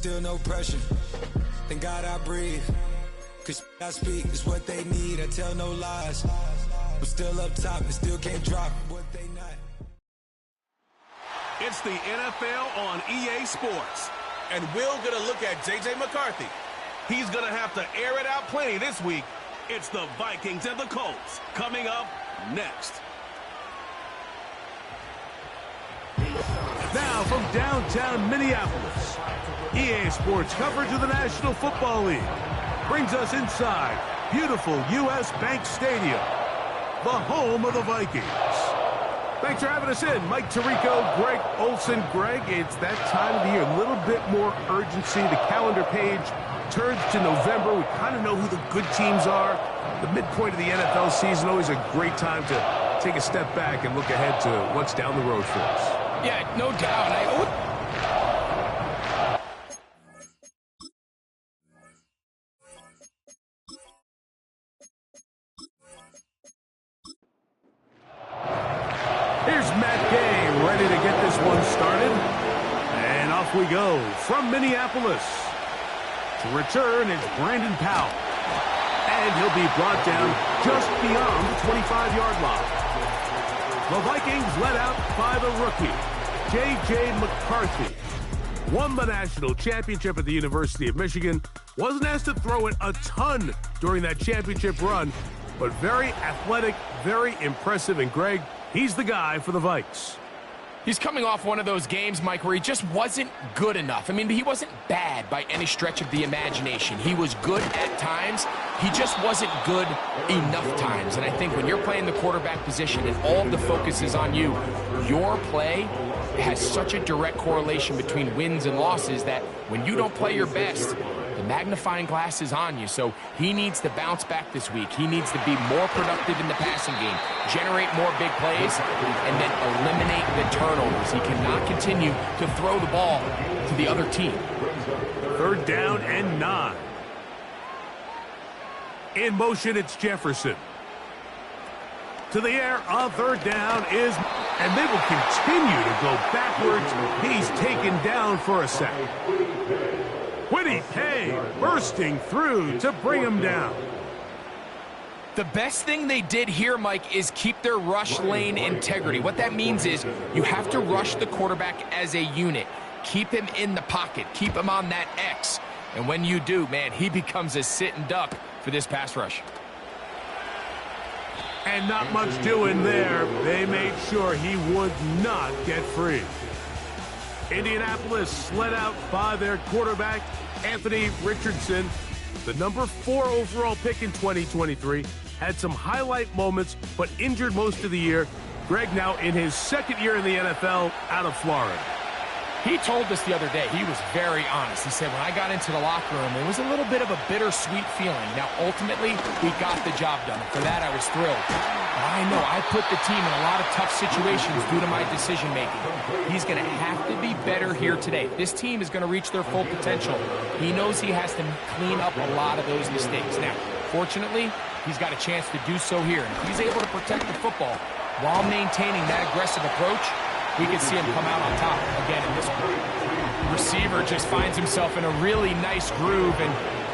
still no pressure. Thank God I breathe. Cause I speak is what they need. I tell no lies. I'm still up top and still can't drop what they not. It's the NFL on EA Sports. And Will's going to look at J.J. McCarthy. He's going to have to air it out plenty this week. It's the Vikings and the Colts coming up next. Now from downtown Minneapolis, EA Sports coverage of the National Football League brings us inside beautiful U.S. Bank Stadium, the home of the Vikings. Thanks for having us in. Mike Tirico, Greg Olson. Greg, it's that time of the year, a little bit more urgency. The calendar page turns to November. We kind of know who the good teams are. The midpoint of the NFL season, always a great time to take a step back and look ahead to what's down the road for us. Yeah, no doubt. Here's Matt Gay, ready to get this one started. And off we go from Minneapolis. To return is Brandon Powell. And he'll be brought down just beyond the 25-yard line. The Vikings led out by the rookie, J.J. McCarthy. Won the national championship at the University of Michigan. Wasn't asked to throw it a ton during that championship run, but very athletic, very impressive. And Greg, he's the guy for the Vikes. He's coming off one of those games, Mike, where he just wasn't good enough. I mean, he wasn't bad by any stretch of the imagination. He was good at times. He just wasn't good enough times. And I think when you're playing the quarterback position and all of the focus is on you, your play has such a direct correlation between wins and losses that when you don't play your best, the magnifying glass is on you. So he needs to bounce back this week. He needs to be more productive in the passing game, generate more big plays, and then eliminate the turnovers. He cannot continue to throw the ball to the other team. 3rd down and 9. In motion, it's Jefferson. To the air on 3rd down is, and they will continue to go backwards. He's taken down for a sack. Kwity Paye bursting through to bring him down. The best thing they did here, Mike, is keep their rush lane integrity. What that means is you have to rush the quarterback as a unit. Keep him in the pocket. Keep him on that X. And when you do, man, he becomes a sitting duck for this pass rush. And not much doing there. They made sure he would not get free. Indianapolis led out by their quarterback, Anthony Richardson. The number 4 overall pick in 2023. Had some highlight moments, but injured most of the year. Greg now in his 2nd year in the NFL out of Florida. He told us the other day, he was very honest. He said, when I got into the locker room, it was a little bit of a bittersweet feeling. Now, ultimately, we got the job done. For that, I was thrilled. But I know I put the team in a lot of tough situations due to my decision-making. He's going to have to be better here today. This team is going to reach their full potential. He knows he has to clean up a lot of those mistakes. Now, fortunately, he's got a chance to do so here. And if he's able to protect the football while maintaining that aggressive approach, we could see him come out on top again in this one. Receiver just finds himself in a really nice groove, and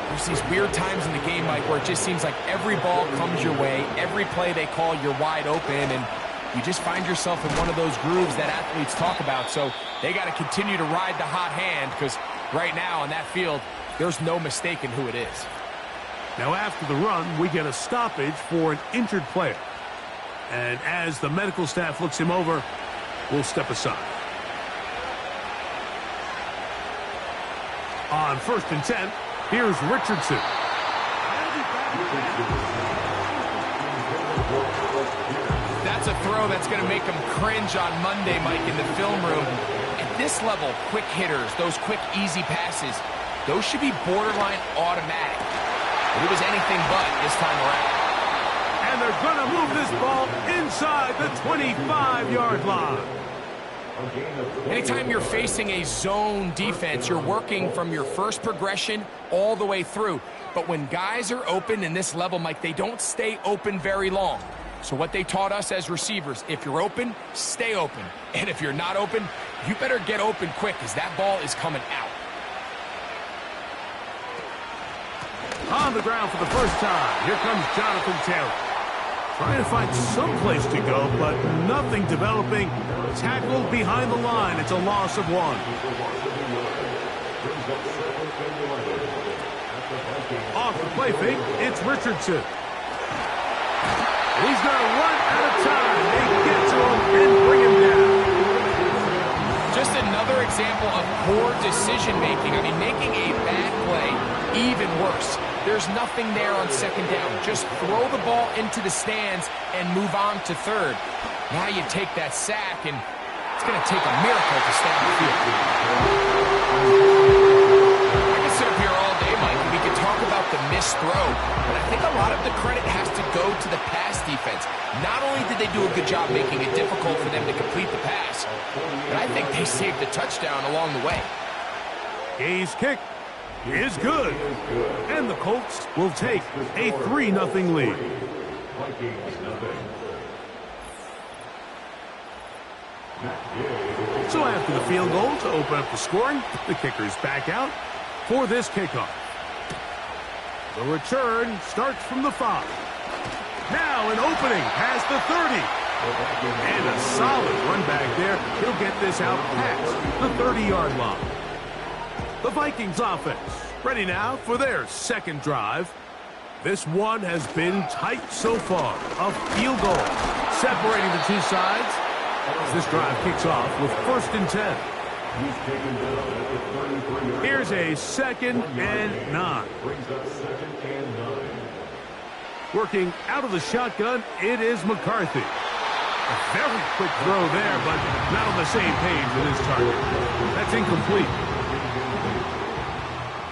there's these weird times in the game, Mike, where it just seems like every ball comes your way, every play they call, you're wide open, and you just find yourself in one of those grooves that athletes talk about. So they got to continue to ride the hot hand, because right now on that field, there's no mistaking who it is. Now after the run, we get a stoppage for an injured player. And as the medical staff looks him over, we'll step aside. On 1st and 10, here's Richardson. That's a throw that's going to make him cringe on Monday, Mike, in the film room. At this level, quick hitters, those quick, easy passes, those should be borderline automatic. But it was anything but this time around. And they're going to move this ball inside the 25-yard line. Anytime you're facing a zone defense, you're working from your first progression all the way through. But when guys are open in this level, Mike, they don't stay open very long. So what they taught us as receivers, if you're open, stay open. And if you're not open, you better get open quick, because that ball is coming out. On the ground for the first time. Here comes Jonathan Taylor. Trying to find some place to go, but nothing developing. Tackled behind the line. It's a loss of 1. Off the play fake, it's Richardson. And he's going to run out of time. They get to him and bring him down. Just another example of poor decision-making. I mean, making a bad play even worse. There's nothing there on second down. Just throw the ball into the stands and move on to third. Now you take that sack, and it's going to take a miracle to stay on the field. I could sit up here all day, Mike, and we could talk about the missed throw, but I think a lot of the credit has to go to the pass defense. Not only did they do a good job making it difficult for them to complete the pass, but I think they saved the touchdown along the way. Gay's kick is good. And the Colts will take a 3-0 lead. So after the field goal to open up the scoring, the kicker's back out for this kickoff. The return starts from the 5. Now an opening past the 30. And a solid run back there. He'll get this out past the 30-yard line. The Vikings offense ready now for their second drive. This one has been tight so far. A field goal separating the two sides as this drive kicks off with 1st and 10. Here's a 2nd and 9. Working out of the shotgun, it is McCarthy. A very quick throw there, but not on the same page with his target. That's incomplete.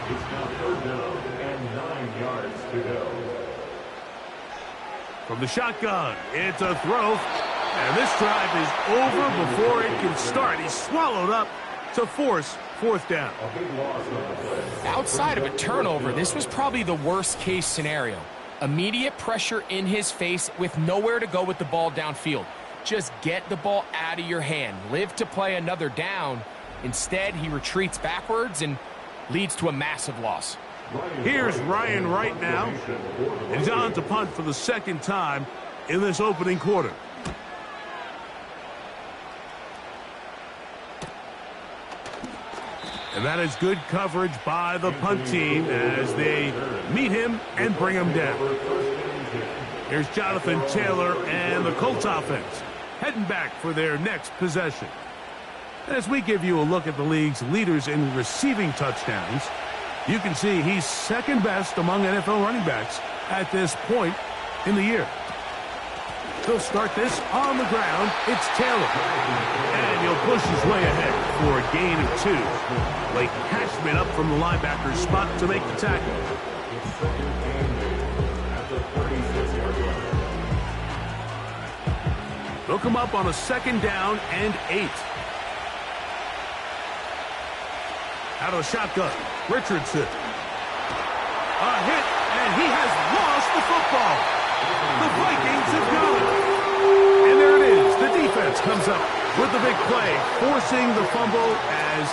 It's now 3rd down and 9 yards to go. From the shotgun, it's a throw. And this drive is over before it can start. He's swallowed up to force 4th down. Outside of a turnover, this was probably the worst-case scenario. Immediate pressure in his face with nowhere to go with the ball downfield. Just get the ball out of your hand. Live to play another down. Instead, he retreats backwards and leads to a massive loss. Here's Ryan Wright now. And he's on to punt for the 2nd time in this opening quarter. And that is good coverage by the punt team as they meet him and bring him down. Here's Jonathan Taylor and the Colts offense heading back for their next possession. As we give you a look at the league's leaders in receiving touchdowns, you can see he's 2nd best among NFL running backs at this point in the year. He'll start this on the ground. It's Taylor. And he'll push his way ahead for a gain of 2. Blake Cashman up from the linebacker's spot to make the tackle. They'll come up on a 2nd down and 8. Out of the shotgun, Richardson. A hit, and he has lost the football. The Vikings have got it. And there it is. The defense comes up with the big play, forcing the fumble as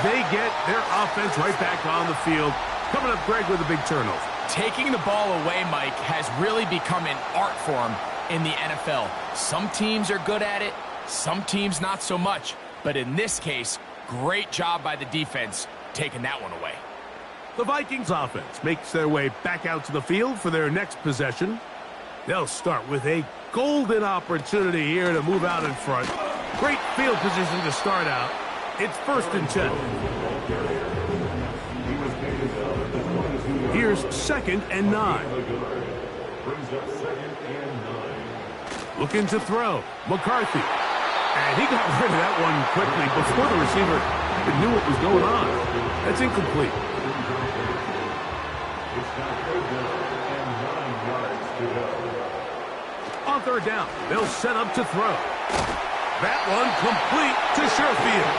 they get their offense right back on the field. Coming up, Greg, with a big turnover. Taking the ball away, Mike, has really become an art form in the NFL. Some teams are good at it, some teams not so much. But in this case, great job by the defense taking that one away. The Vikings offense makes their way back out to the field for their next possession. They'll start with a golden opportunity here to move out in front. Great field position to start out. It's 1st and 10. Here's 2nd and 9. Looking to throw. McCarthy. And he got rid of that one quickly before the receiver knew what was going on. That's incomplete. On 3rd down, they'll set up to throw. That one complete to Sherfield.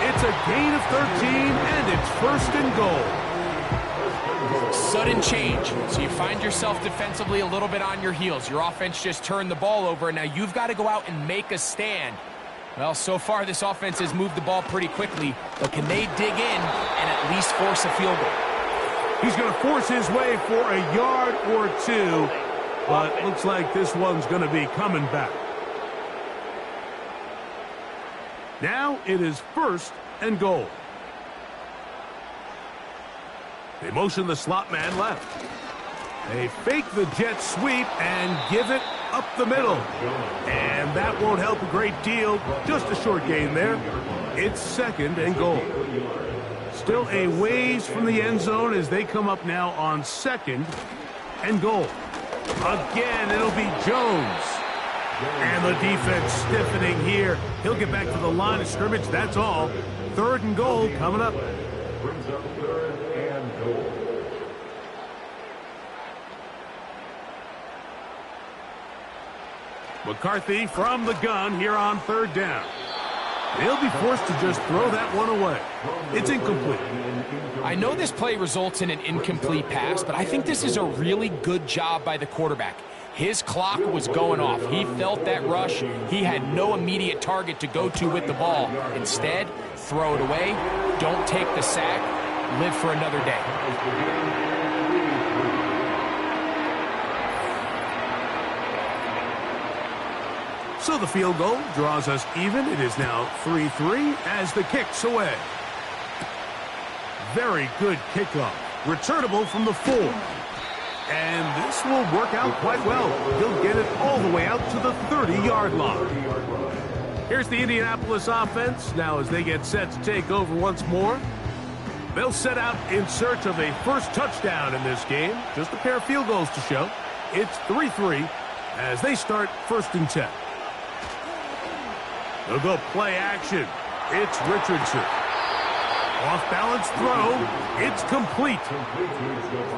It's a gain of 13, and it's 1st and goal. Sudden change. So you find yourself defensively a little bit on your heels. Your offense just turned the ball over, and now you've got to go out and make a stand. Well, so far this offense has moved the ball pretty quickly, but can they dig in and at least force a field goal? He's going to force his way for a yard or two, but looks like this one's going to be coming back. Now it is 1st and goal. They motion the slot man left. They fake the jet sweep and give it up the middle. And that won't help a great deal. Just a short gain there. It's 2nd and goal. Still a ways from the end zone as they come up now on 2nd and goal. Again, it'll be Jones. And the defense stiffening here. He'll get back to the line of scrimmage. That's all. 3rd and goal coming up. Brings up 3rd and goal. McCarthy from the gun here on 3rd down. They'll be forced to just throw that one away. It's incomplete. I know this play results in an incomplete pass, but I think this is a really good job by the quarterback. His clock was going off. He felt that rush. He had no immediate target to go to with the ball. Instead, throw it away. Don't take the sack. Live for another day. So the field goal draws us even. It is now 3-3 as the kick's away. Very good kickoff. Returnable from the 4. And this will work out quite well. He'll get it all the way out to the 30-yard line. Here's the Indianapolis offense. Now as they get set to take over once more, they'll set out in search of a first touchdown in this game. Just a pair of field goals to show. It's 3-3 as they start 1st and 10. They'll go play action. It's Richardson. Off-balance throw. It's complete.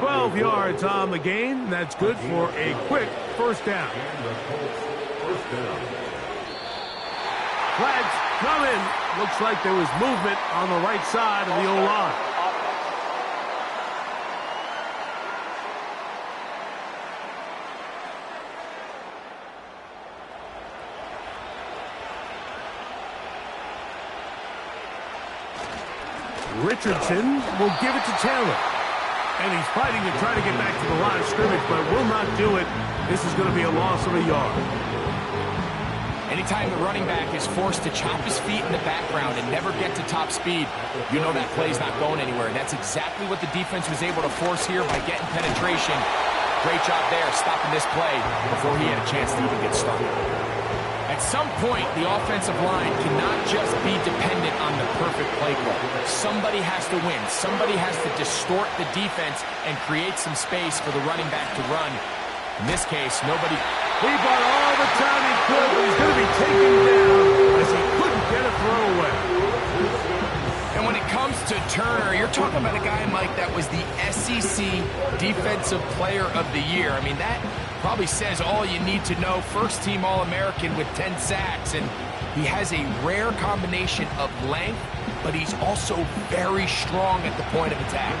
12 yards on the gain. That's good for a quick 1st down. Flags coming. Looks like there was movement on the right side of the O-line. Richardson will give it to Taylor. And he's fighting to try to get back to the line of scrimmage, but will not do it. This is going to be a loss of a yard. Anytime the running back is forced to chop his feet in the background and never get to top speed, you know that play's not going anywhere. And that's exactly what the defense was able to force here by getting penetration. Great job there, stopping this play before he had a chance to even get started. At some point, the offensive line cannot just be dependent on the perfect play call. Somebody has to win. Somebody has to distort the defense and create some space for the running back to run. In this case, nobody... He got all the time he could, but he's going to be taken down as he couldn't get a throwaway. And when it comes to Turner, you're talking about a guy, Mike, that was the SEC Defensive Player of the Year. I mean, that probably says all you need to know. First-team All-American with 10 sacks, and he has a rare combination of length, but he's also very strong at the point of attack.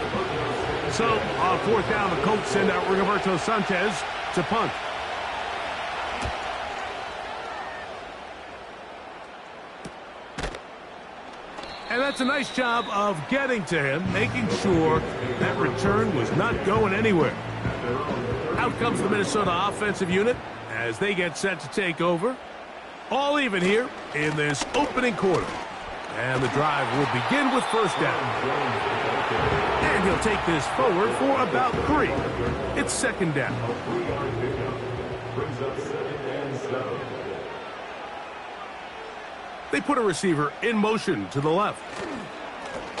So, on 4th down, the Colts send out Rigoberto Sanchez to punt. And that's a nice job of getting to him, making sure that return was not going anywhere. Out comes the Minnesota offensive unit as they get set to take over. All even here in this opening quarter. And the drive will begin with 1st down. And he'll take this forward for about 3. It's 2nd down. Brings up 2nd and 7. They put a receiver in motion to the left.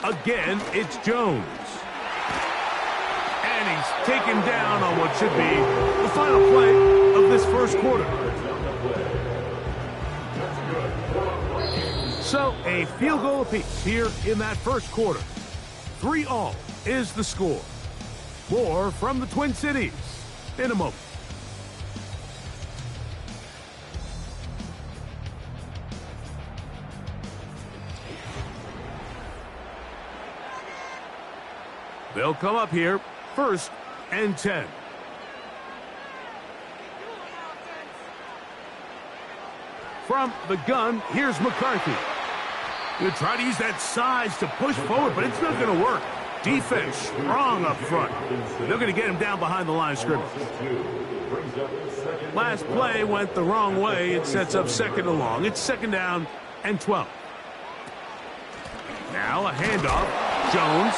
Again, it's Jones. And he's taken down on what should be the final play of this 1st quarter. So, a field goal apiece here in that 1st quarter. 3-all is the score. More from the Twin Cities in a moment. They'll come up here, 1st and 10. From the gun, here's McCarthy. He'll try to use that size to push forward, but it's not going to work. Defense strong up front. They're going to get him down behind the line of scrimmage. Last play went the wrong way. It sets up second and long. It's second down and 12. Now a handoff. Jones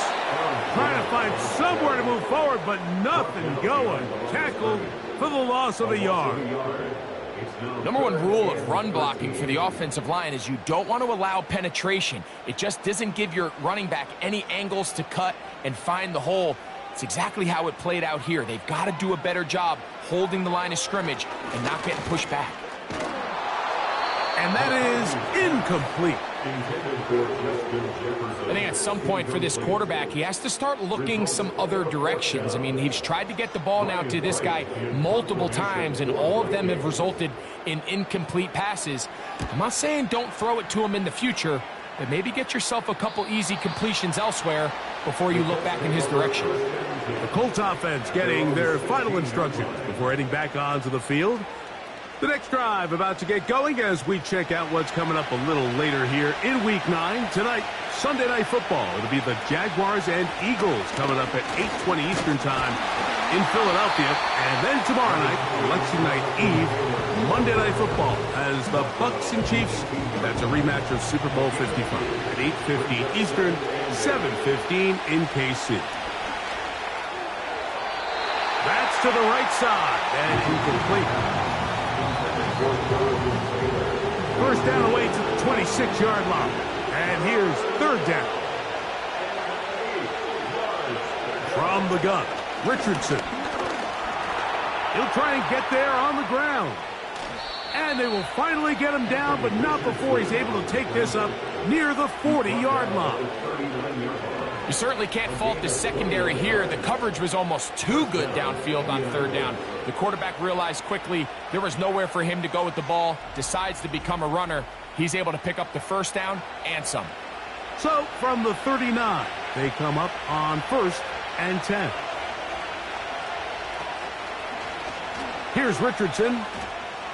trying to find somewhere to move forward, but nothing going. Tackled for the loss of a yard. Number one rule of run blocking for the offensive line is you don't want to allow penetration. It just doesn't give your running back any angles to cut and find the hole. It's exactly how it played out here. They've got to do a better job holding the line of scrimmage and not getting pushed back. And that is incomplete. I think at some point for this quarterback, he has to start looking some other directions. I mean, he's tried to get the ball now to this guy multiple times, and all of them have resulted in incomplete passes. I'm not saying don't throw it to him in the future, but maybe get yourself a couple easy completions elsewhere before you look back in his direction. The Colts offense getting their final instructions before heading back onto the field. The next drive about to get going as we check out what's coming up a little later here in Week 9. Tonight, Sunday Night Football. It'll be the Jaguars and Eagles coming up at 8:20 Eastern Time in Philadelphia. And then tomorrow night, Election Night Eve, Monday Night Football as the Bucs and Chiefs. That's a rematch of Super Bowl 55 at 8:50 Eastern, 7:15 in KC. That's to the right side and incomplete. First down away to the 26-yard line. And here's third down. From the gun, Richardson. He'll try and get there on the ground. And they will finally get him down, but not before he's able to take this up near the 40-yard line. You certainly can't fault the secondary here. The coverage was almost too good downfield on third down. The quarterback realized quickly there was nowhere for him to go with the ball, decides to become a runner. He's able to pick up the first down and some. So from the 39, they come up on 1st and 10. Here's Richardson.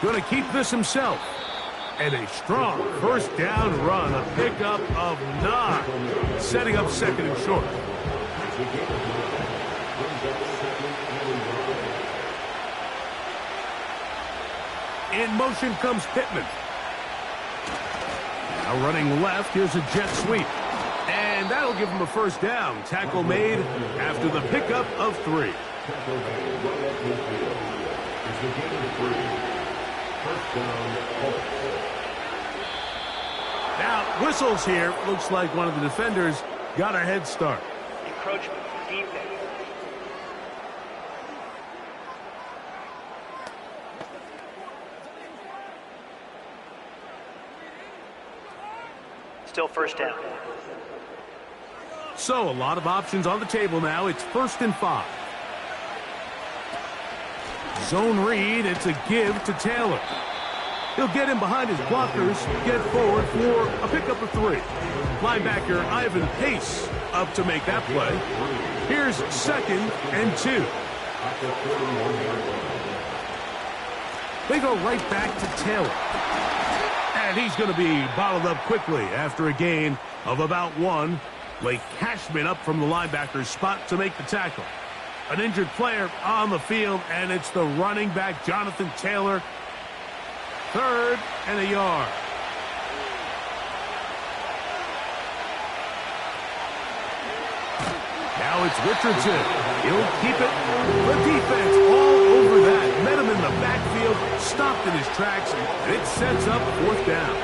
Going to keep this himself. And a strong first down run, a pickup of 9, setting up second and short. In motion comes Pittman. Now running left, here's a jet sweep. And that'll give him a first down. Tackle made after the pickup of 3. Now, whistles here. Looks like one of the defenders got a head start. Encroachment, defense. Still first down. So, a lot of options on the table now. It's 1st and 5. Zone read. It's a give to Taylor. He'll get in behind his blockers, get forward for a pickup of 3. Linebacker Ivan Pace up to make that play. Here's 2nd and 2. They go right back to Taylor. And he's going to be bottled up quickly after a gain of about 1. Blake Cashman up from the linebacker's spot to make the tackle. An injured player on the field, and it's the running back, Jonathan Taylor. 3rd and a yard. Now it's Richardson. He'll keep it. The defense all over that. Met him in the backfield, stopped in his tracks, and it sets up 4th down.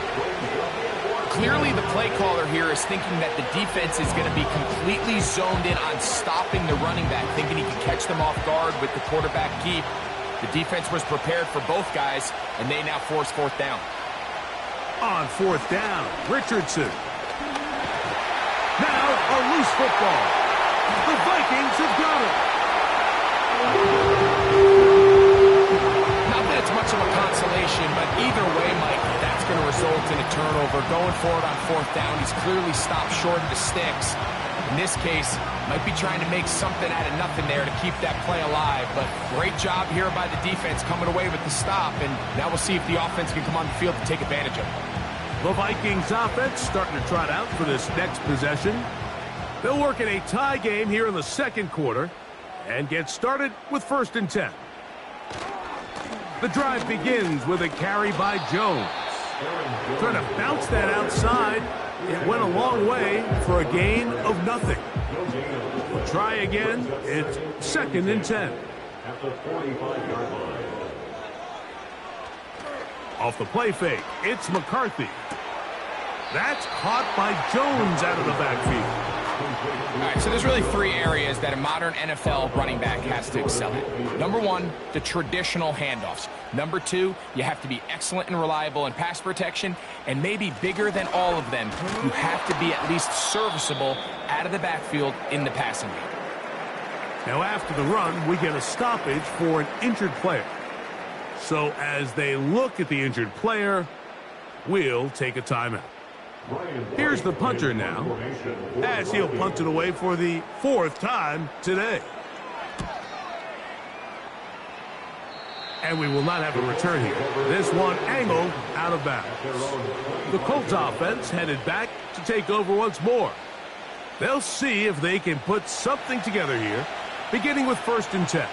Clearly the play caller here is thinking that the defense is going to be completely zoned in on stopping the running back, thinking he can catch them off guard with the quarterback keep. The defense was prepared for both guys, and they now force 4th down. On 4th down, Richardson. Now a loose football. The Vikings have got it. Not that it's much of a consolation, but either way, Mike, that's going to result in a turnover. Going forward on 4th down, he's clearly stopped short of the sticks. In this case, might be trying to make something out of nothing there to keep that play alive. But great job here by the defense coming away with the stop. And now we'll see if the offense can come on the field to take advantage of it. The Vikings offense starting to trot out for this next possession. They'll work in a tie game here in the second quarter and get started with 1st and 10. The drive begins with a carry by Jones. Trying to bounce that outside. It went a long way for a gain of nothing. We'll try again. It's 2nd and 10. At the 45-yard line. Off the play fake, it's McCarthy. That's caught by Jones out of the backfield. All right, so there's really 3 areas that a modern NFL running back has to excel at. Number 1, the traditional handoffs. Number 2, you have to be excellent and reliable in pass protection. And maybe bigger than all of them, you have to be at least serviceable out of the backfield in the passing game. Now after the run, we get a stoppage for an injured player. So as they look at the injured player, we'll take a timeout. Here's the punter now, as he'll punt it away for the 4th time today. And we will not have a return here. This one angled out of bounds. The Colts offense headed back to take over once more. They'll see if they can put something together here, beginning with 1st and 10.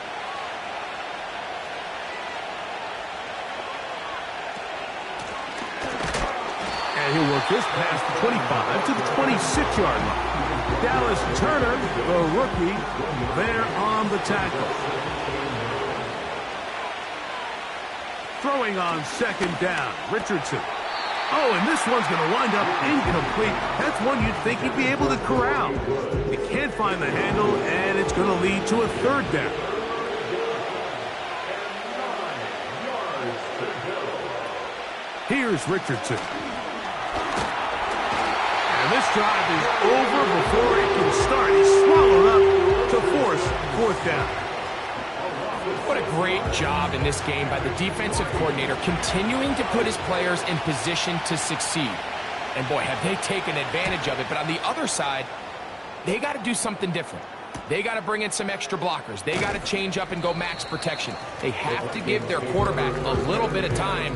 And he'll work this past the 25 to the 26-yard line. Dallas Turner, the rookie, there on the tackle. Throwing on 2nd down, Richardson. Oh, and this one's going to wind up incomplete. That's one you'd think he'd be able to corral. He can't find the handle, and it's going to lead to a 3rd down. Here's Richardson. And this drive is over before it can start. He's swallowed up to force 4th down. What a great job in this game by the defensive coordinator, continuing to put his players in position to succeed. And boy, have they taken advantage of it. But on the other side, they got to do something different. They got to bring in some extra blockers. They got to change up and go max protection. They have to give their quarterback a little bit of time,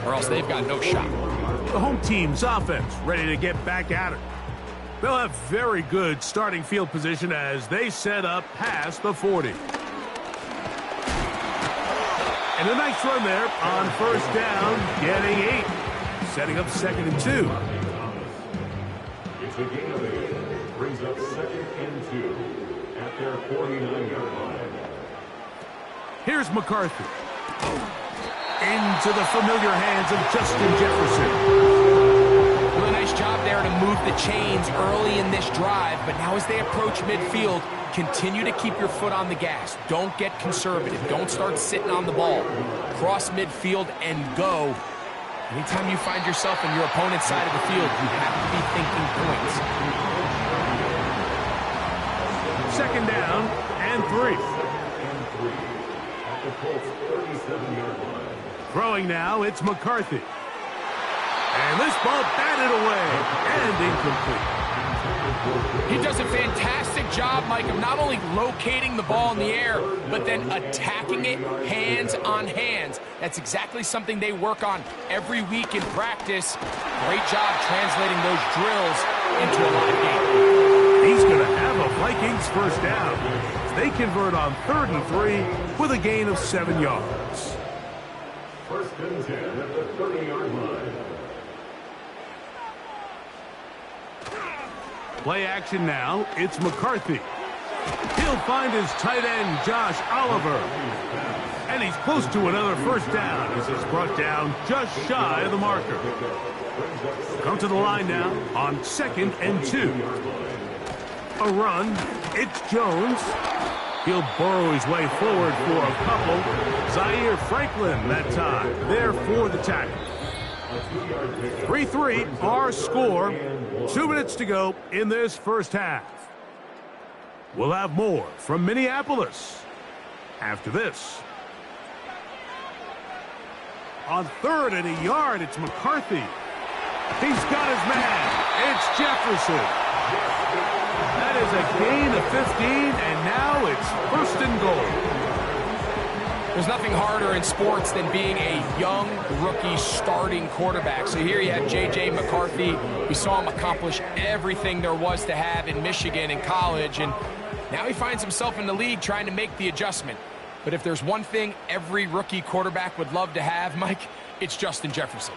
or else they've got no shot. The home team's offense ready to get back at it. They'll have very good starting field position as they set up past the 40. And a nice run there on 1st down, getting 8. Setting up 2nd and 2. It's a gain of 8. Brings up 2nd and 2 at their 49-yard line. Here's McCarthy. Into the familiar hands of Justin Jefferson. Well, a nice job there to move the chains early in this drive, but now as they approach midfield, continue to keep your foot on the gas. Don't get conservative. Don't start sitting on the ball. Cross midfield and go. Anytime you find yourself in your opponent's side of the field, you have to be thinking points. 2nd down and 3. At the Colts 37-yard line. Throwing now, it's McCarthy. And this ball batted away and incomplete. He does a fantastic job, Mike, of not only locating the ball in the air, but then attacking it hands on hands. That's exactly something they work on every week in practice. Great job translating those drills into a live game. He's going to have a Vikings 1st down. They convert on 3rd and 3 with a gain of 7 yards. 1st and 10 at the 30-yard line. Play action now. It's McCarthy. He'll find his tight end, Josh Oliver. And he's close to another 1st down as he's brought down just shy of the marker. Come to the line now on 2nd and 2. A run. It's Jones. He'll burrow his way forward for a couple. Zaire Franklin that time there for the tackle. 3-3 our score. 2 minutes to go in this 1st half. We'll have more from Minneapolis after this. On 3rd and a yard, it's McCarthy. He's got his man. It's Jefferson. That is a gain of 15, and now it's 1st and goal. There's nothing harder in sports than being a young rookie starting quarterback. So here you have J.J. McCarthy. We saw him accomplish everything there was to have in Michigan in college, and now he finds himself in the league trying to make the adjustment. But if there's one thing every rookie quarterback would love to have, Mike, it's Justin Jefferson.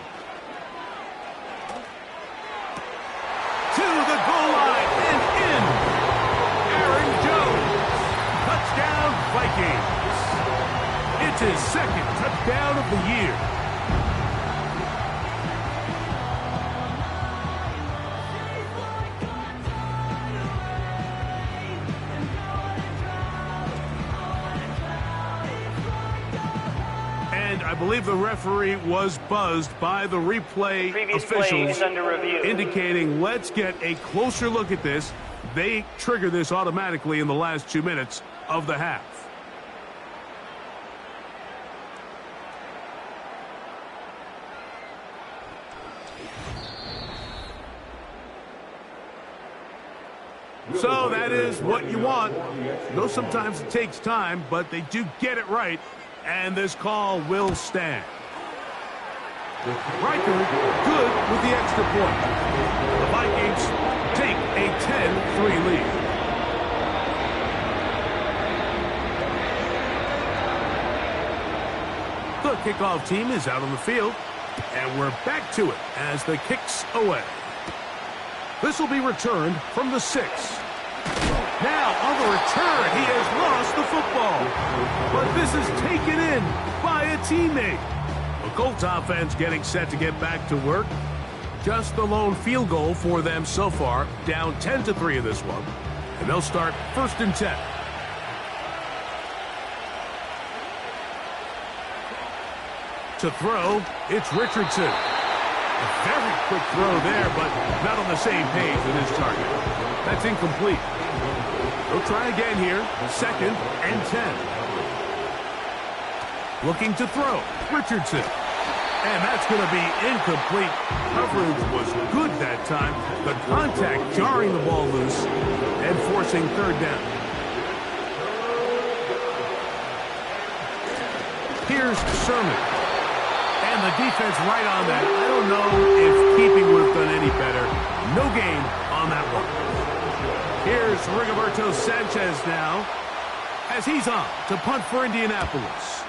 To the goal line and in. Aaron Jones. Touchdown, Vikings. It's his second touchdown of the year. And I believe the referee was buzzed by the replay Previous play officials is under review. indicating let's get a closer look at this. They trigger this automatically in the last 2 minutes of the half. So that is what you want. Though sometimes it takes time, but they do get it right, and this call will stand. Riker good with the extra point. The Vikings take a 10-3 lead. The kickoff team is out on the field, and we're back to it as the kick's away. This will be returned from the 6. Now, on the return, he has lost the football. But this is taken in by a teammate. The Colts offense getting set to get back to work. Just the lone field goal for them so far, down 10-3 in this one. And they'll start 1st and 10. To throw, it's Richardson. A very quick throw there, but not on the same page with his target. That's incomplete. They'll try again here. 2nd and 10. Looking to throw. Richardson. And that's going to be incomplete. Coverage was good that time. The contact jarring the ball loose and forcing 3rd down. Here's Sermon. And the defense right on that. I don't know if keeping would have done any better. No gain on that one. Here's Rigoberto Sanchez now as he's on to punt for Indianapolis.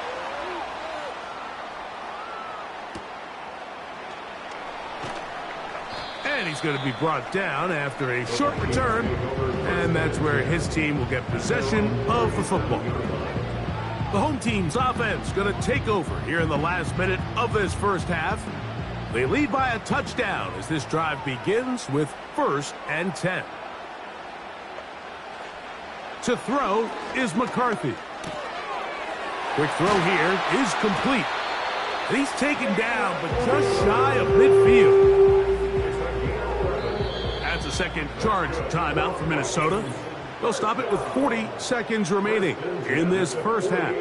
And he's going to be brought down after a short return. And that's where his team will get possession of the football. The home team's offense going to take over here in the last minute of this first half. They lead by a touchdown as this drive begins with 1st and 10. To throw is McCarthy. Quick throw here is complete. And he's taken down, but just shy of midfield. That's a second charge timeout for Minnesota. They'll stop it with 40 seconds remaining in this first half.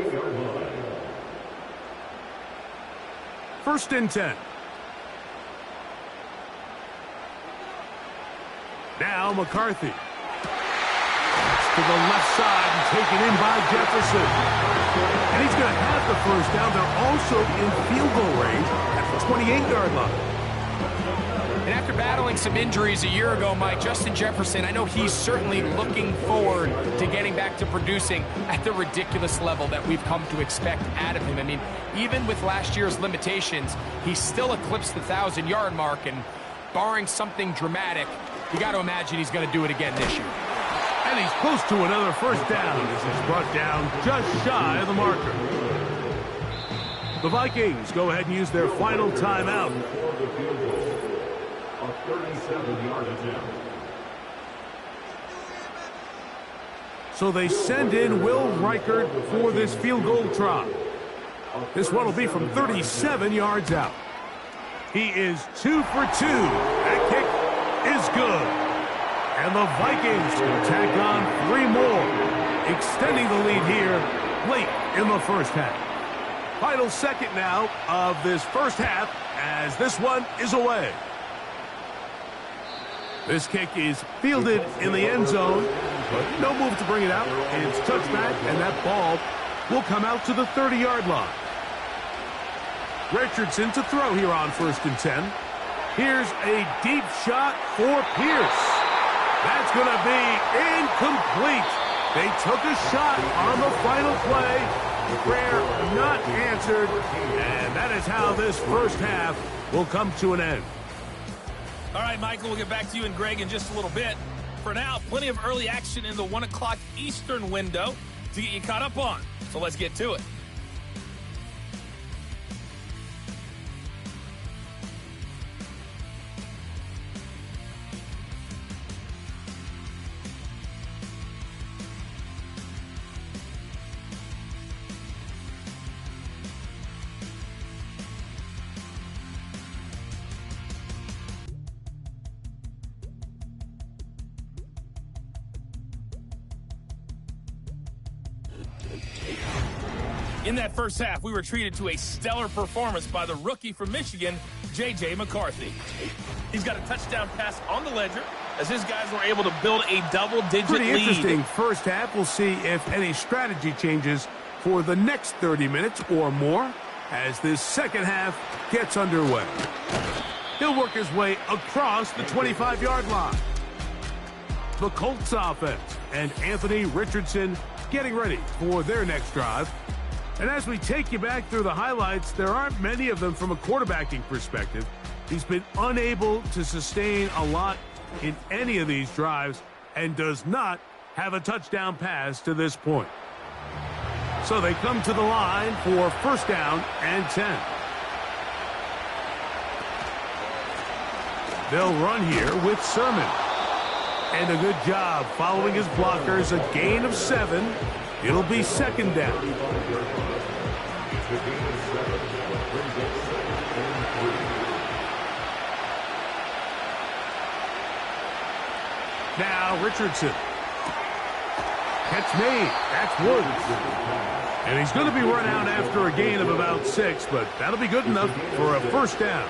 1st and 10. Now McCarthy. To the left side and taken in by Jefferson. And he's going to have the 1st down. They're also in field goal range at the 28-yard line. And after battling some injuries a year ago, Mike, Justin Jefferson, I know he's certainly looking forward to getting back to producing at the ridiculous level that we've come to expect out of him. I mean, even with last year's limitations, he still eclipsed the 1,000-yard mark, and barring something dramatic, you got to imagine he's going to do it again this year. And he's close to another 1st down as he's brought down just shy of the marker. The Vikings go ahead and use their final timeout. A 37-yard attempt. So they send in Will Reichert for this field goal try. This one will be from 37 yards out. He is 2 for 2. That kick is good. And the Vikings will tack on 3 more, extending the lead here late in the first half. Final second now of this first half as this one is away. This kick is fielded in the end zone, but no move to bring it out. It's touchback, and that ball will come out to the 30-yard line. Richardson to throw here on 1st and 10. Here's a deep shot for Pierce. That's going to be incomplete. They took a shot on the final play. Prayer not answered. And that is how this first half will come to an end. All right, Michael, we'll get back to you and Greg in just a little bit. For now, plenty of early action in the 1 o'clock Eastern window to get you caught up on. So let's get to it. In that first half, we were treated to a stellar performance by the rookie from Michigan, J.J. McCarthy. He's got a touchdown pass on the ledger as his guys were able to build a double-digit lead. Pretty interesting first half. We'll see if any strategy changes for the next 30 minutes or more as this second half gets underway. He'll work his way across the 25-yard line. The Colts offense and Anthony Richardson getting ready for their next drive. And as we take you back through the highlights, there aren't many of them from a quarterbacking perspective. He's been unable to sustain a lot in any of these drives and does not have a touchdown pass to this point. So they come to the line for 1st down and 10. They'll run here with Sermon. And a good job following his blockers, a gain of 7. It'll be 2nd down. Now Richardson. Catch made. That's Woods. And he's going to be run out after a gain of about 6, but that'll be good enough for a 1st down.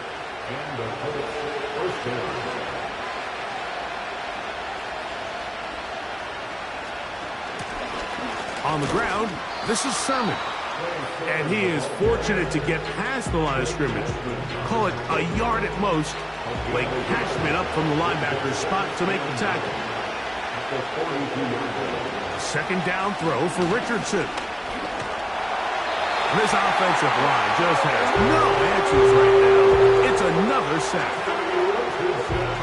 On the ground, this is Sermon. And he is fortunate to get past the line of scrimmage. Call it a yard at most. Blake Cashman up from the linebacker's spot to make the tackle. 2nd down throw for Richardson. This offensive line just has no answers right now. It's another sack.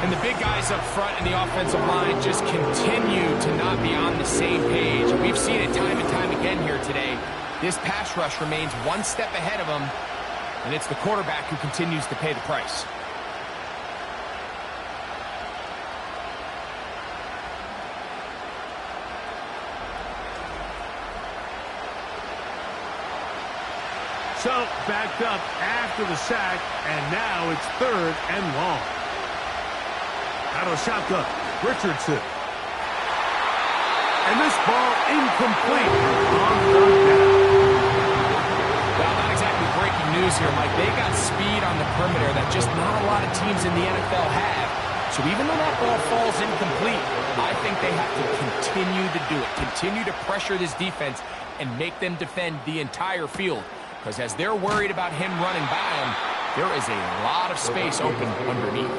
And the big guys up front in the offensive line just continue to not be on the same page. We've seen it time and time again here today. This pass rush remains one step ahead of them, and it's the quarterback who continues to pay the price. So, backed up after the sack, and now it's 3rd and long. Out of shotgun, Richardson. And this ball incomplete on 3rd down. Well, not exactly breaking news here, Mike. They got speed on the perimeter that just not a lot of teams in the NFL have. So even though that ball falls incomplete, I think they have to continue to do it. Continue to pressure this defense and make them defend the entire field. Because as they're worried about him running by them, there is a lot of space open underneath.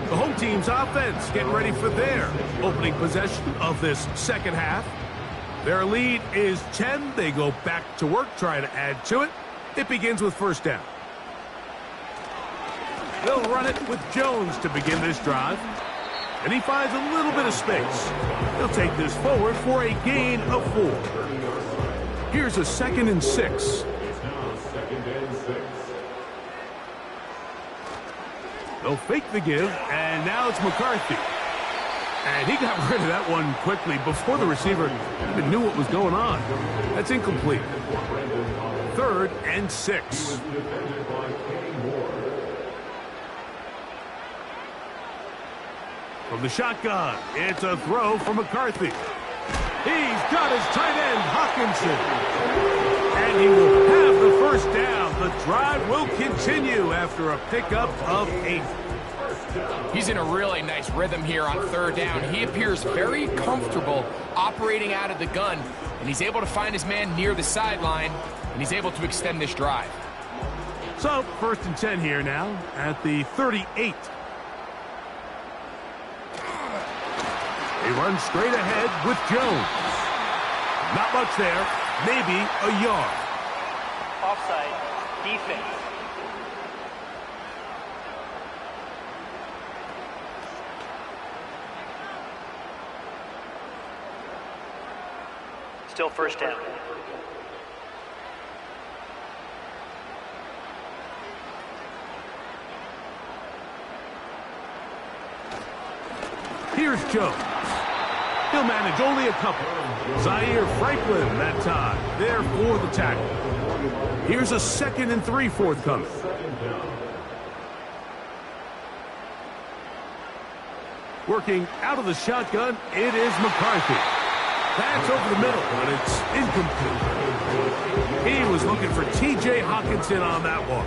The home team's offense getting ready for their opening possession of this second half. Their lead is 10. They go back to work, trying to add to it. It begins with 1st down. They'll run it with Jones to begin this drive. And he finds a little bit of space. He'll take this forward for a gain of 4. Here's a 2nd and 6. They'll fake the give, and now it's McCarthy. And he got rid of that one quickly before the receiver even knew what was going on. That's incomplete. 3rd and 6. From the shotgun, it's a throw for McCarthy. He's got his tight end, Hawkinson. And he will have the 1st down. The drive will continue after a pickup of 8. He's in a really nice rhythm here on 3rd down. He appears very comfortable operating out of the gun, and he's able to find his man near the sideline, and he's able to extend this drive. So, 1st and 10 here now at the 38. He runs straight ahead with Jones. Not much there, maybe a yard. Offside. Defense. Still 1st down. Here's Jones. He'll manage only a couple. Zaire Franklin that time. There for the tackle. Here's a 2nd and 3 forthcoming. Working out of the shotgun, it is McCarthy. That's over the middle, but it's incomplete. He was looking for T.J. Hockenson on that one.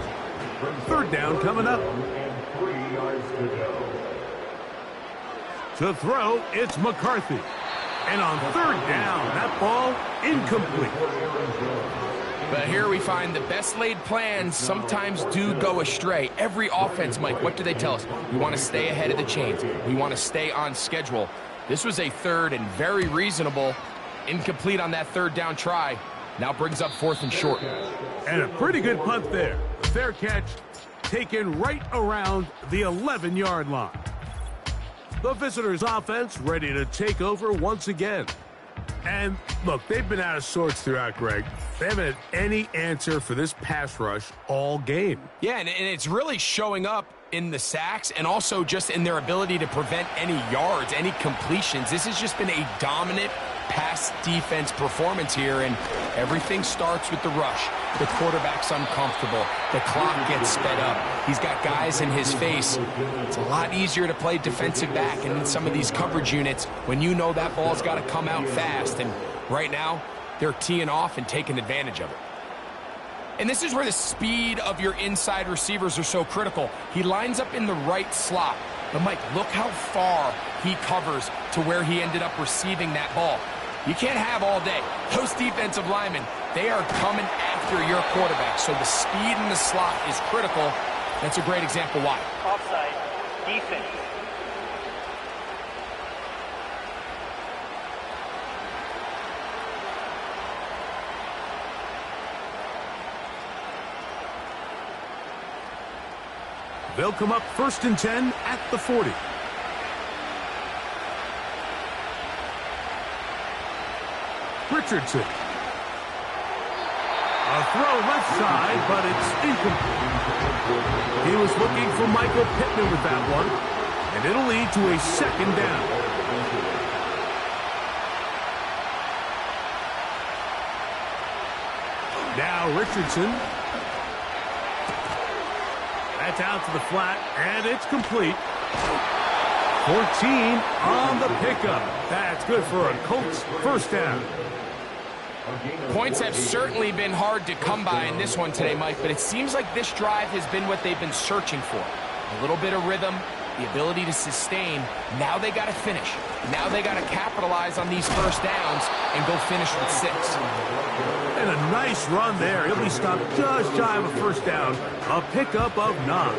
3rd down coming up. To throw, it's McCarthy. And on 3rd down, that ball incomplete. But here we find the best laid plans sometimes do go astray. Every offense, Mike, what do they tell us? We want to stay ahead of the chains. We want to stay on schedule. This was a 3rd and very reasonable. Incomplete on that 3rd down try. Now brings up 4th and short. And a pretty good punt there. A fair catch taken right around the 11-yard line. The visitors' offense ready to take over once again. And, look, they've been out of sorts throughout, Greg. They haven't had any answer for this pass rush all game. Yeah, and it's really showing up in the sacks and also just in their ability to prevent any yards, any completions. This has just been a dominant pass defense performance here, and everything starts with the rush. The quarterback's uncomfortable. The clock gets sped up. He's got guys in his face. It's a lot easier to play defensive back and in some of these coverage units when you know that ball's got to come out fast, and right now they're teeing off and taking advantage of it. And this is where the speed of your inside receivers are so critical. He lines up in the right slot. But, Mike, look how far he covers to where he ended up receiving that ball. You can't have all day. Those defensive linemen, they are coming after your quarterback. So the speed in the slot is critical. That's a great example why. Offside. Defense. They'll come up 1st and 10 at the 40. Richardson. A throw left side, but it's incomplete. He was looking for Michael Pittman with that one, and it'll lead to a 2nd down. Now Richardson. That's out to the flat, and it's complete. 14 on the pickup. That's good for a Colts 1st down. Points have certainly been hard to come by in this one today, Mike, but it seems like this drive has been what they've been searching for. A little bit of rhythm, the ability to sustain. Now they got to finish. Now they got to capitalize on these 1st downs and go finish with 6. And a nice run there. He'll be stopped just shy of a 1st down. A pickup of 9.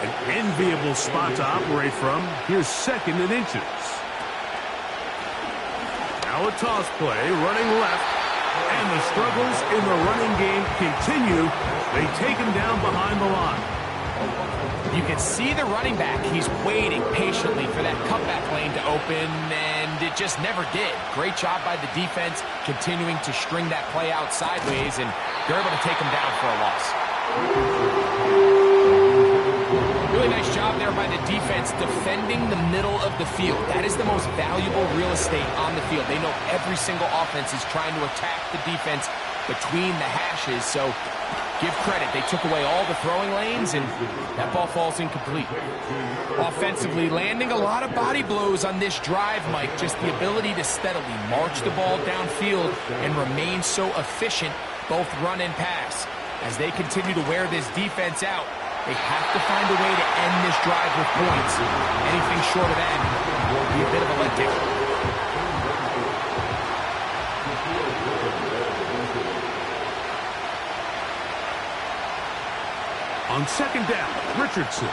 An enviable spot to operate from. Here's 2nd and inches. Now a toss play, running left. And the struggles in the running game continue. They take him down behind the line. You can see the running back. He's waiting patiently for that cutback lane to open, and it just never did. Great job by the defense, continuing to string that play out sideways, and they're able to take him down for a loss. Really nice job there by the defense defending the middle of the field. That is the most valuable real estate on the field. They know every single offense is trying to attack the defense between the hashes, so give credit. They took away all the throwing lanes, and that ball falls incomplete. Offensively, landing a lot of body blows on this drive, Mike. Just the ability to steadily march the ball downfield and remain so efficient, both run and pass. As they continue to wear this defense out, they have to find a way to end this drive with points. Anything short of that will be a bit of a letdown. On second down, Richardson.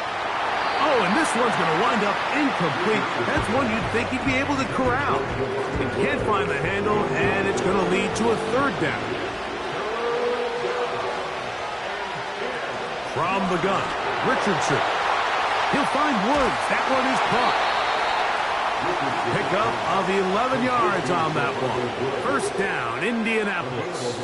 Oh, and this one's going to wind up incomplete. That's one you'd think he'd be able to corral. He can't find the handle, and it's going to lead to a third down. From the gun, Richardson. He'll find Woods. That one is caught. Pickup of 11 yards on that one. First down, Indianapolis.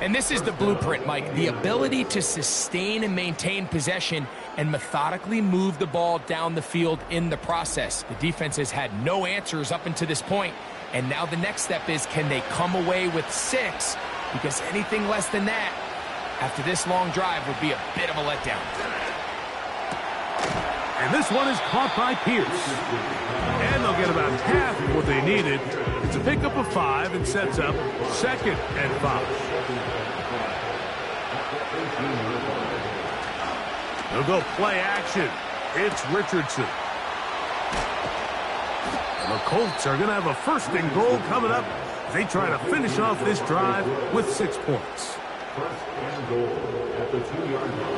And this is the blueprint, Mike. The ability to sustain and maintain possession and methodically move the ball down the field in the process. The defense has had no answers up until this point, and now the next step is, can they come away with 6? Because anything less than that, after this long drive, would be a bit of a letdown. And this one is caught by Pierce. And they'll get about half of what they needed. It's a pickup of 5 and sets up second and 5. They'll go play action. It's Richardson. And the Colts are going to have a first and goal coming up. They try to finish off this drive with 6 points.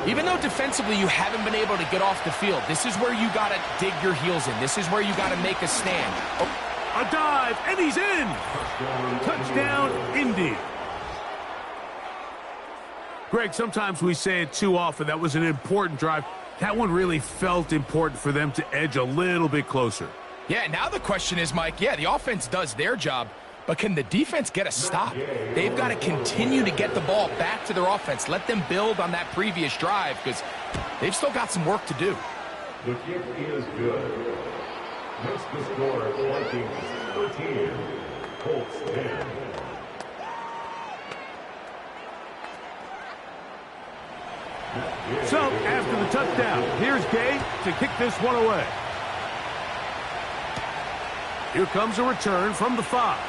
Even though defensively you haven't been able to get off the field, this is where you got to dig your heels in. This is where you got to make a stand. A dive, and he's in. Touchdown, Indy. Greg, sometimes we say it too often. That was an important drive. That one really felt important for them to edge a little bit closer. Yeah, now the question is, Mike, yeah, the offense does their job, but can the defense get a stop? They've got to continue to get the ball back to their offense. Let them build on that previous drive because they've still got some work to do. The kick is good. Makes the score Vikings 13, Colts 10. So, after the touchdown, here's Gay to kick this one away. Here comes a return from the 5.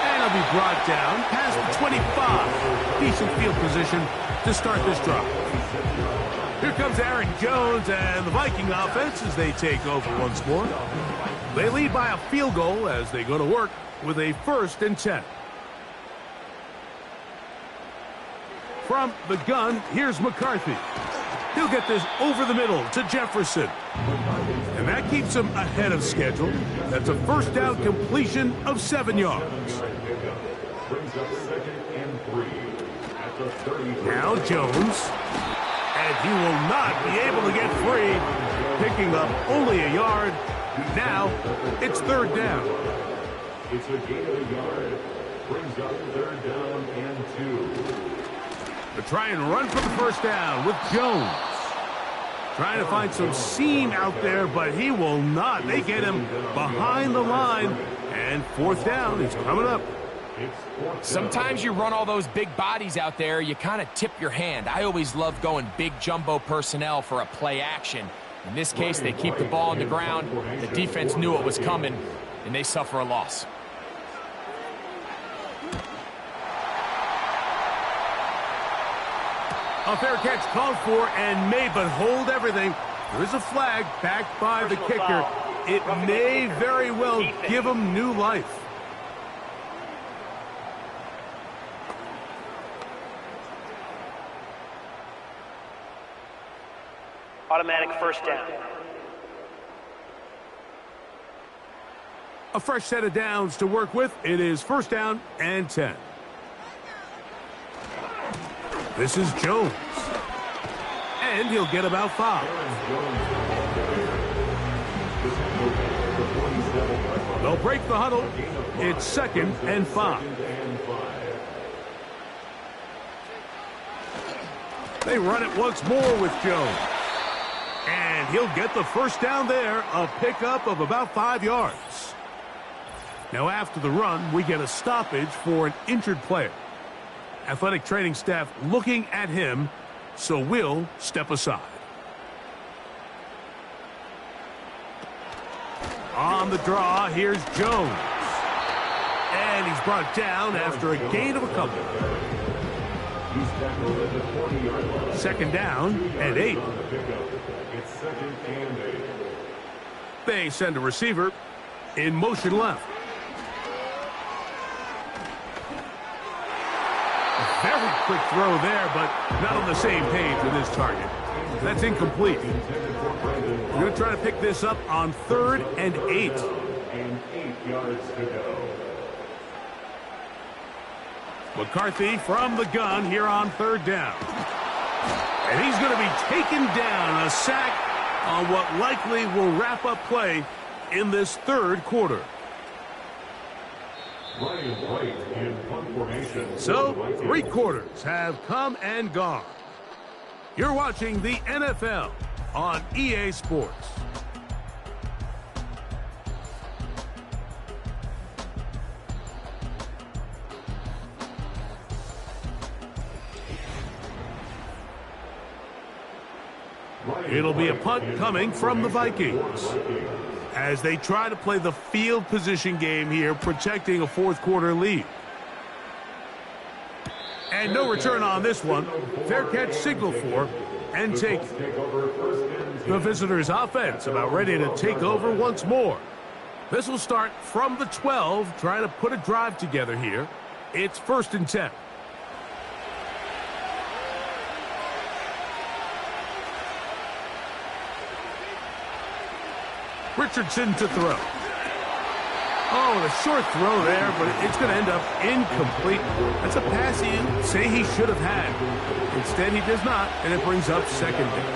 And he'll be brought down past the 25. Decent field position to start this drive. Here comes Aaron Jones and the Viking offense as they take over once more. They lead by a field goal as they go to work with a 1st and 10. From the gun, here's McCarthy. He'll get this over the middle to Jefferson. And that keeps him ahead of schedule. That's a first down completion of 7 yards. Now Jones. And he will not be able to get free. Picking up only a yard. Now it's 3rd down. It's a gain of a yard. Brings up 3rd down and 2. They try and run for the first down with Jones. Trying to find some seam out there, but he will not. They get him behind the line. And 4th down is coming up. Sometimes you run all those big bodies out there, you kind of tip your hand. I always love going big jumbo personnel for a play action. In this case, they keep the ball on the ground. The defense knew it was coming, and they suffer a loss. A fair catch called for and may but hold everything. There is a flag backed by the kicker. It may very well give him new life. Automatic first down. A fresh set of downs to work with. It is 1st down and 10. This is Jones. And he'll get about 5. They'll break the huddle. It's 2nd and 5. They run it once more with Jones. And he'll get the first down there, a pickup of about 5 yards. Now after the run, we get a stoppage for an injured player. Athletic training staff looking at him, so we'll step aside. On the draw, here's Jones. And he's brought down after a gain of a couple. He's tackled at the 40-yard line. 2nd down and 8. It's 2nd and 8. They send a receiver in motion left. quick throw there, but not on the same page with his target. That's incomplete. We're going to try to pick this up on 3rd and 8. And 8 yards to go. McCarthy from the gun here on 3rd down. And he's going to be taken down. A sack on what likely will wrap up play in this 3rd quarter. Ryan White in punt formation. So, 3 quarters have come and gone. You're watching the NFL on EA Sports. It'll be a punt coming from the Vikings as they try to play the field position game here, protecting a 4th quarter lead. And no return on this one. Fair catch signaled for and taken. The visitors' offense about ready to take over once more. This will start from the 12, trying to put a drive together here. It's 1st and 10. Richardson to throw. Oh, the short throw there, but it's going to end up incomplete. That's a pass you say he should have had. Instead, he does not, and it brings up 2nd down.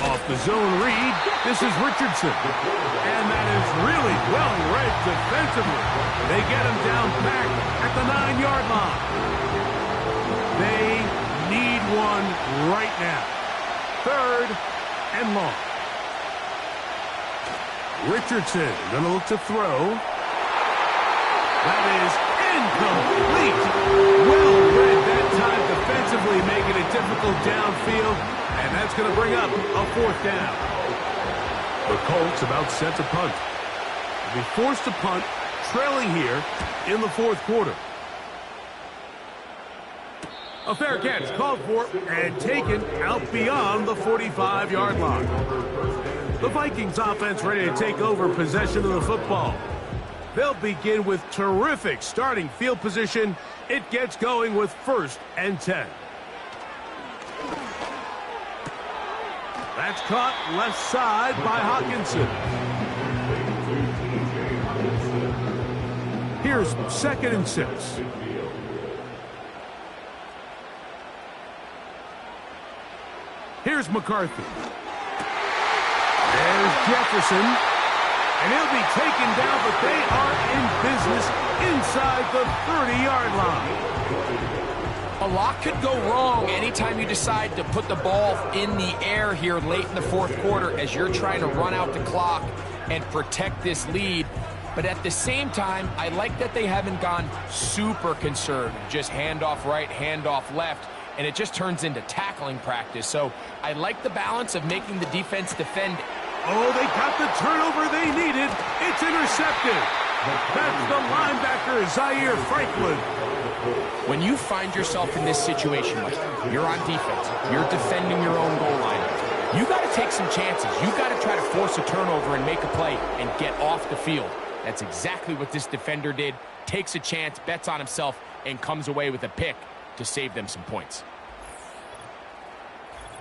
Off the zone read, this is Richardson. And that is really well read defensively. They get him down back at the 9-yard line. They need one right now. 3rd and long. Richardson going to look to throw. That is incomplete. Well read that time defensively, making it difficult downfield. And that's going to bring up a 4th down. The Colts about set to punt. They'll be forced to punt, trailing here in the 4th quarter. A fair catch called for and taken out beyond the 45-yard line. The Vikings offense ready to take over possession of the football. They'll begin with terrific starting field position. It gets going with 1st and 10. That's caught left side by Hawkinson. Here's 2nd and 6. Here's McCarthy. There's Jefferson. And he'll be taken down, but they are in business inside the 30-yard line. A lot could go wrong anytime you decide to put the ball in the air here late in the 4th quarter as you're trying to run out the clock and protect this lead. But at the same time, I like that they haven't gone super conservative, just handoff right, handoff left, and it just turns into tackling practice. So I like the balance of making the defense defend. Oh, they got the turnover they needed. It's intercepted. That's the linebacker, Zaire Franklin. When you find yourself in this situation, like you're on defense, you're defending your own goal line, you got to take some chances. You got to try to force a turnover and make a play and get off the field. That's exactly what this defender did. Takes a chance, bets on himself, and comes away with a pick to save them some points.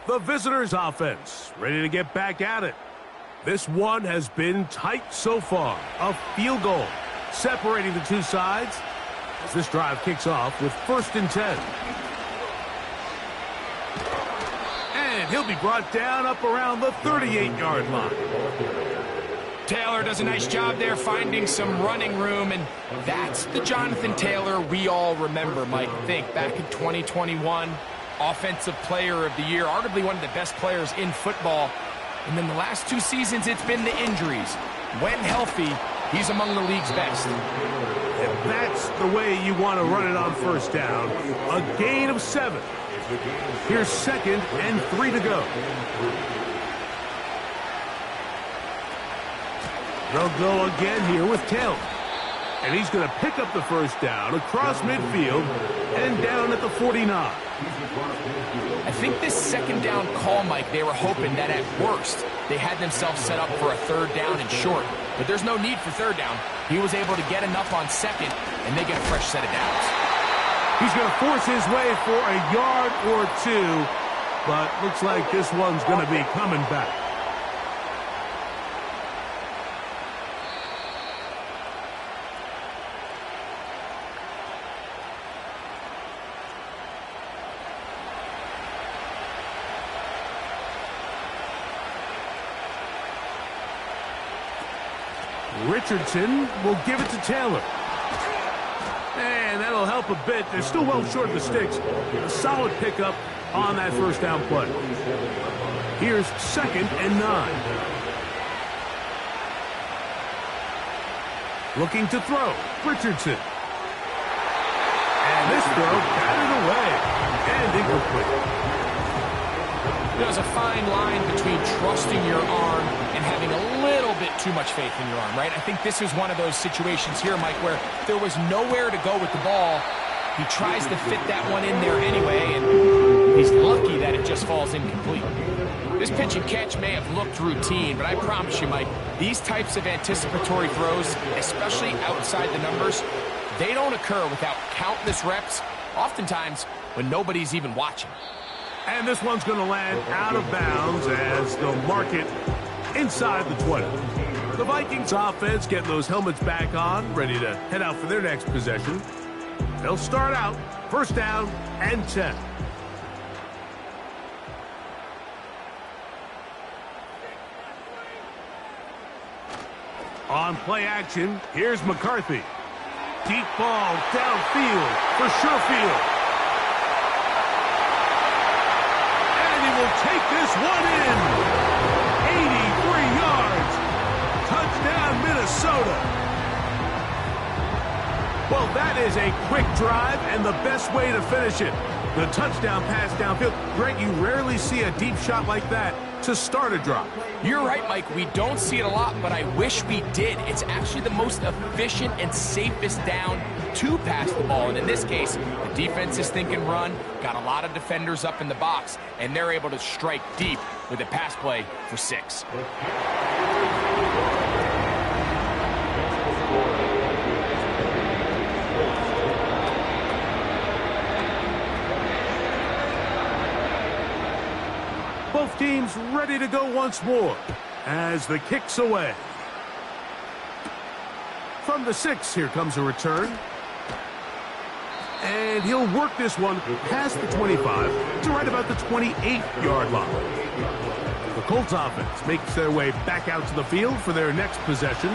The visitors' offense ready to get back at it. This one has been tight so far. A field goal separating the two sides as this drive kicks off with 1st and 10. And he'll be brought down up around the 38-yard line. Taylor does a nice job there finding some running room, and that's the Jonathan Taylor we all remember, Mike. Think back in 2021, Offensive Player of the Year, arguably one of the best players in football. And then the last 2 seasons, it's been the injuries. When healthy, he's among the league's best. And that's the way you want to run it on 1st down. A gain of 7. Here's 2nd and 3 to go. They'll go again here with Taylor. And he's going to pick up the 1st down across midfield and down at the 49. I think this second down call, Mike, they were hoping that at worst they had themselves set up for a third down and short. But there's no need for third down. He was able to get enough on second, and they get a fresh set of downs. He's going to force his way for a yard or two, but looks like this one's going to be coming back. Richardson will give it to Taylor. And that'll help a bit. They're still well short of the sticks. A solid pickup on that first down play. Here's 2nd and 9. Looking to throw. Richardson. And this throw batted away. And incomplete. There's a fine line between trusting your arm and having a little bit too much faith in your arm, right? I think this is one of those situations here, Mike, where there was nowhere to go with the ball. He tries to fit that one in there anyway, and he's lucky that it just falls incomplete. This pitch and catch may have looked routine, but I promise you, Mike, these types of anticipatory throws, especially outside the numbers, they don't occur without countless reps, oftentimes when nobody's even watching. And this one's going to land out of bounds as they'll mark it inside the 20. The Vikings offense getting those helmets back on, ready to head out for their next possession. They'll start out 1st down and 10. On play action, here's McCarthy. Deep ball downfield for Sherfield. Will take this one in. 83 yards. Touchdown, Minnesota. Well, that is a quick drive and the best way to finish it. The touchdown pass downfield. Greg, you rarely see a deep shot like that to start a drive. You're right, Mike. We don't see it a lot, but I wish we did. It's actually the most efficient and safest down to pass the ball. And in this case, the defense is thinking run, got a lot of defenders up in the box, and they're able to strike deep with a pass play for 6. Both teams ready to go once more as the kick's away. From the 6, here comes a return. And he'll work this one past the 25 to right about the 28-yard line. The Colts offense makes their way back out to the field for their next possession.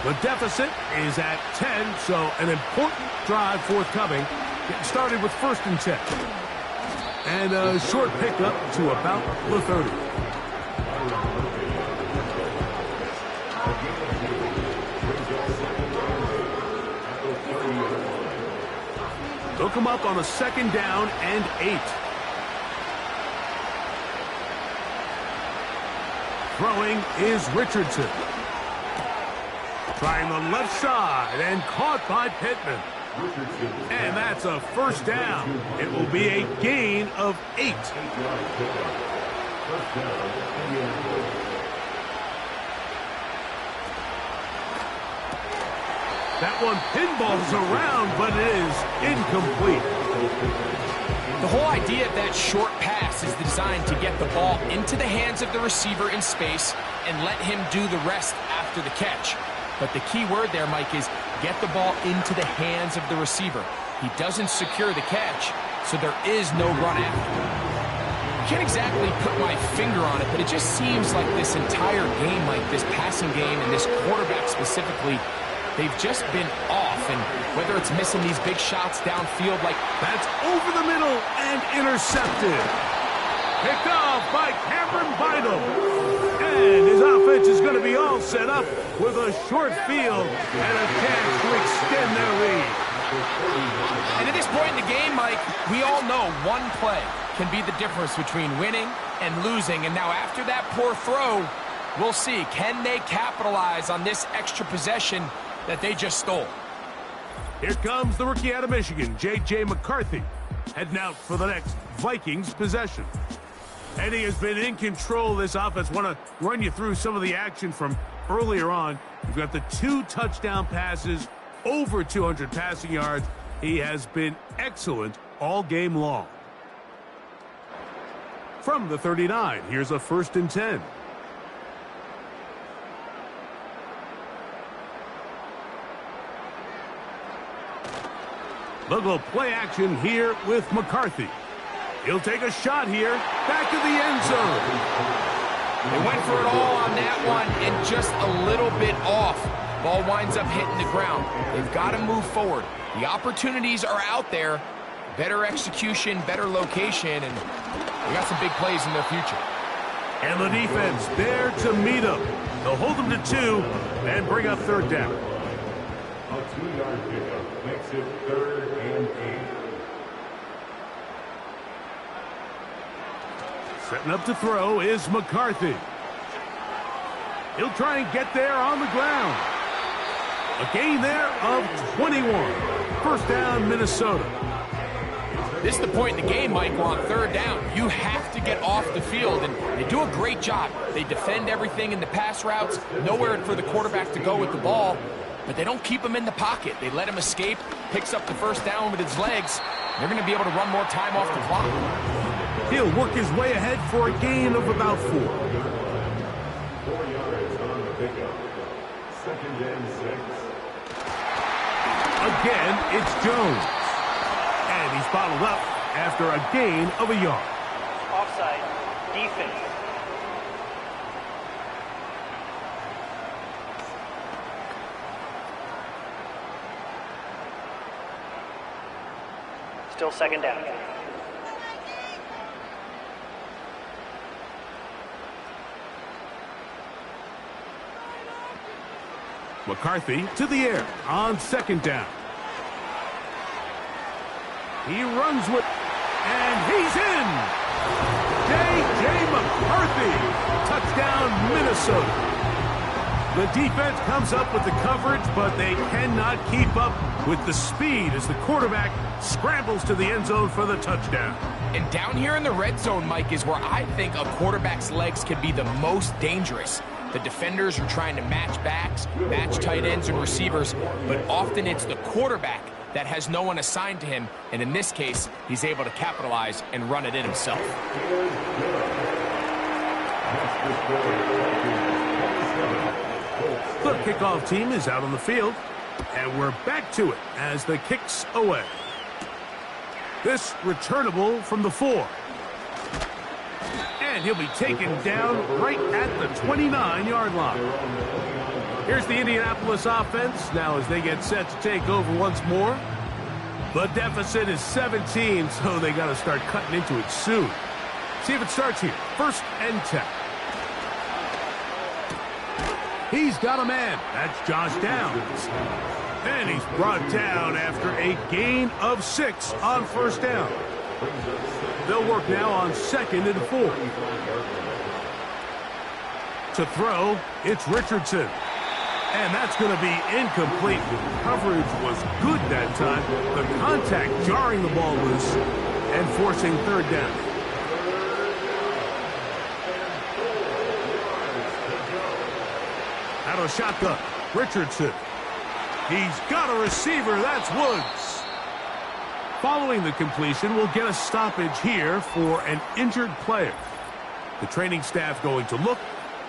The deficit is at 10, so an important drive forthcoming. Getting started with 1st and 10. And a short pickup to about the 30. They'll come up on a 2nd down and 8. Throwing is Richardson. Trying the left side and caught by Pittman. And that's a 1st down. It will be a gain of 8. That one pinballs around, but it is incomplete. The whole idea of that short pass is designed to get the ball into the hands of the receiver in space and let him do the rest after the catch. But the key word there, Mike, is get the ball into the hands of the receiver. He doesn't secure the catch, so there is no run after. I can't exactly put my finger on it, but it just seems like this entire game, like this passing game and this quarterback specifically, they've just been off. And whether it's missing these big shots downfield like... That's over the middle and intercepted. Picked off by Cameron Bynum. And his offense is going to be all set up with a short field and a chance to extend their lead. And at this point in the game, Mike, we all know one play can be the difference between winning and losing. And now after that poor throw, we'll see, can they capitalize on this extra possession that they just stole? Here comes the rookie out of Michigan, J.J. McCarthy. heading out for the next Vikings possession. And he has been in control of this offense. Want to run you through some of the action from earlier on. You've got the 2 touchdown passes, over 200 passing yards. He has been excellent all game long. From the 39, here's a 1st and 10. They'll go play action here with McCarthy. He'll take a shot here, back to the end zone. They went for it all on that one and just a little bit off. Ball winds up hitting the ground. They've got to move forward. The opportunities are out there. Better execution, better location, and they got some big plays in their future. And the defense there to meet them. They'll hold them to 2 and bring up 3rd down. A 2-yard pickup makes it 3rd and 8. Setting up to throw is McCarthy. He'll try and get there on the ground. A gain there of 21. 1st down, Minnesota. This is the point in the game, Mike, where on 3rd down, you have to get off the field, and they do a great job. They defend everything in the pass routes, nowhere for the quarterback to go with the ball, but they don't keep him in the pocket. They let him escape, picks up the 1st down with his legs. They're going to be able to run more time off the clock. He'll work his way ahead for a gain of about 4. 4 yards on the pickup. 2nd and 6. Again, it's Jones. And he's bottled up after a gain of a yard. Offside. Defense. Still 2nd down. McCarthy to the air on 2nd down. He runs with, and he's in! J.J. McCarthy, touchdown Minnesota. The defense comes up with the coverage, but they cannot keep up with the speed as the quarterback scrambles to the end zone for the touchdown. And down here in the red zone, Mike, is where I think a quarterback's legs can be the most dangerous. The defenders are trying to match backs, match tight ends and receivers, but often it's the quarterback that has no one assigned to him, and in this case, he's able to capitalize and run it in himself. The kickoff team is out on the field, and we're back to it as the kick's away. This returnable from the 4. And he'll be taken down right at the 29-yard line. Here's the Indianapolis offense now as they get set to take over once more. The deficit is 17, so they got to start cutting into it soon. See if it starts here. 1st and 10. He's got a man. That's Josh Downs. And he's brought down after a gain of 6 on 1st down. They'll work now on 2nd and 4. To throw, it's Richardson. And that's going to be incomplete. Coverage was good that time. The contact jarring the ball loose and forcing 3rd down. Out of shotgun, Richardson. He's got a receiver. That's Woods. Following the completion, we'll get a stoppage here for an injured player. The training staff going to look,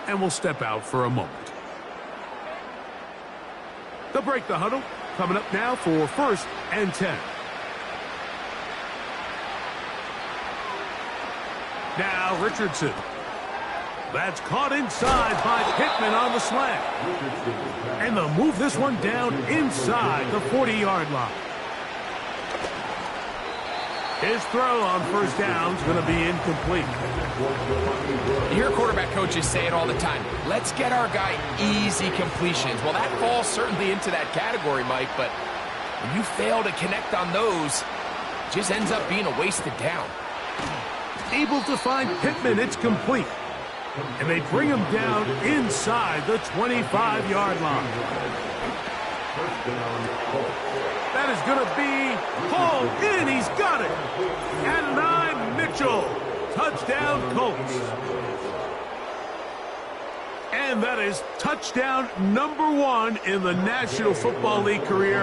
and will step out for a moment. They'll break the huddle. Coming up now for 1st and 10. Now Richardson. That's caught inside by Pittman on the slant. And they'll move this one down inside the 40-yard line. His throw on 1st down is going to be incomplete. You hear quarterback coaches say it all the time. Let's get our guy easy completions. Well, that falls certainly into that category, Mike, but when you fail to connect on those, it just ends up being a wasted down. Able to find Pittman, it's complete. And they bring him down inside the 25-yard line. First down, Colts. That is going to be hauled in. He's got it. Adonai Mitchell. Touchdown, Colts. And that is touchdown number 1 in the National Football League career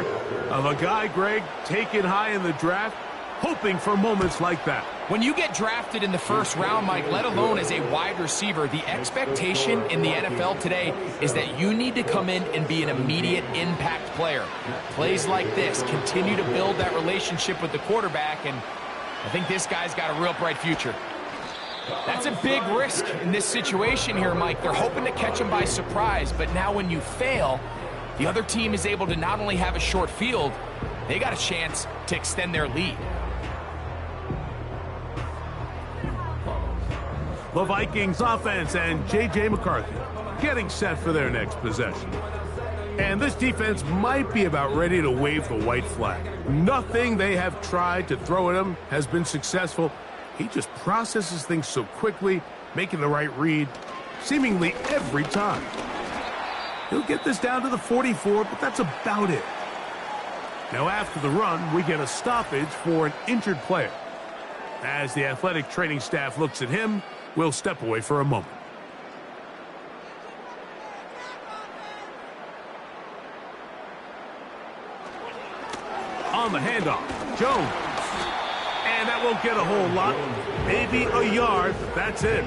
of a guy, Greg, taken high in the draft, hoping for moments like that. When you get drafted in the first round, Mike, let alone as a wide receiver, the expectation in the NFL today is that you need to come in and be an immediate impact player. Plays like this continue to build that relationship with the quarterback, and I think this guy's got a real bright future. That's a big risk in this situation here, Mike. They're hoping to catch him by surprise, but now when you fail, the other team is able to not only have a short field, they got a chance to extend their lead. The Vikings offense and J.J. McCarthy getting set for their next possession. And this defense might be about ready to wave the white flag. Nothing they have tried to throw at him has been successful. He just processes things so quickly, making the right read, seemingly every time. He'll get this down to the 44, but that's about it. Now after the run, we get a stoppage for an injured player. As the athletic training staff looks at him, we'll step away for a moment. On the handoff, Jones. And that won't get a whole lot. Maybe a yard, but that's it.